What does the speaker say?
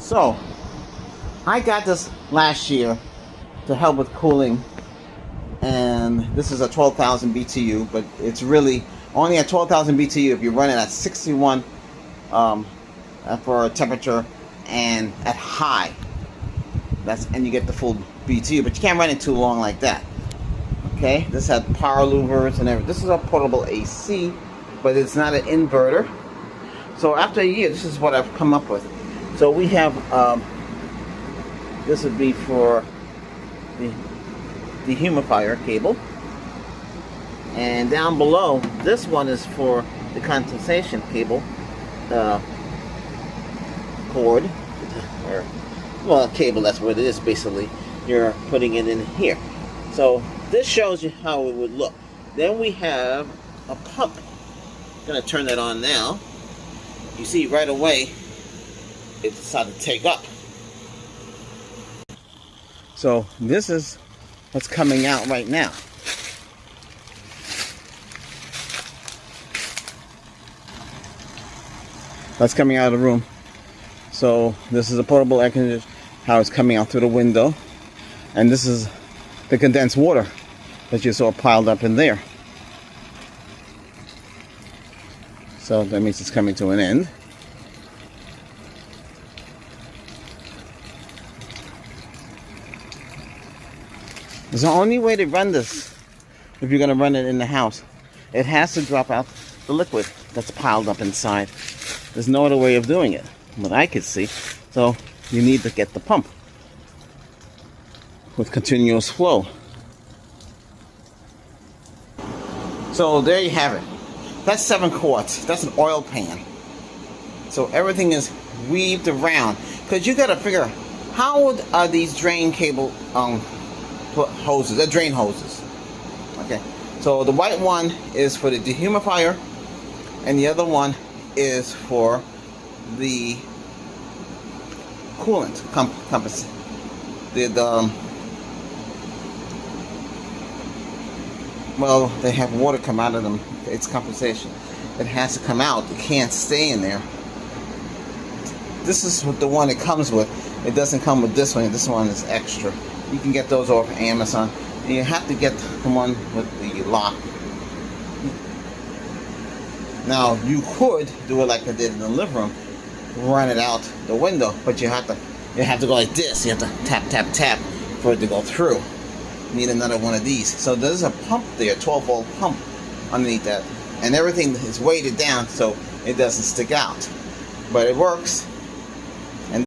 So, I got this last year to help with cooling, and this is a 12,000 BTU, but it's really only at 12,000 BTU if you run it at 61 for temperature and at high. And you get the full BTU, but you can't run it too long like that. Okay, this had power louvers and everything. This is a portable AC, but it's not an inverter. So after a year, this is what I've come up with. So we have this would be for the dehumidifier cable, and down below this one is for the condensation cable cord, or well, cable. That's what it is basically. You're putting it in here. So this shows you how it would look. Then we have a pump. I'm gonna turn that on now. You see right away it decided to take up. So this is what's coming out right now. That's coming out of the room. So this is a portable air conditioner, how it's coming out through the window. And this is the condensed water that you saw piled up in there. So that means it's coming to an end. There's the only way to run this, if you're going to run it in the house. It has to drop out the liquid that's piled up inside. There's no other way of doing it, what I could see. So you need to get the pump with continuous flow. So there you have it. That's 7 quarts. That's an oil pan. So everything is weaved around. Because you got to figure, how are these drain cable hoses? They're drain hoses. Okay. So the white one is for the dehumidifier, and the other one is for the coolant compass. Well, they have water come out of them. It's compensation. It has to come out. It can't stay in there. This is what the one it comes with. It doesn't come with this one. This one is extra. You can get those off Amazon. And you have to get the one with the lock. Now, you could do it like I did in the living room. Run it out the window. But you have to go like this. You have to tap, tap, tap for it to go through. You need another one of these. So there's a pump there, 12-volt pump underneath that. And everything is weighted down so it doesn't stick out. But it works.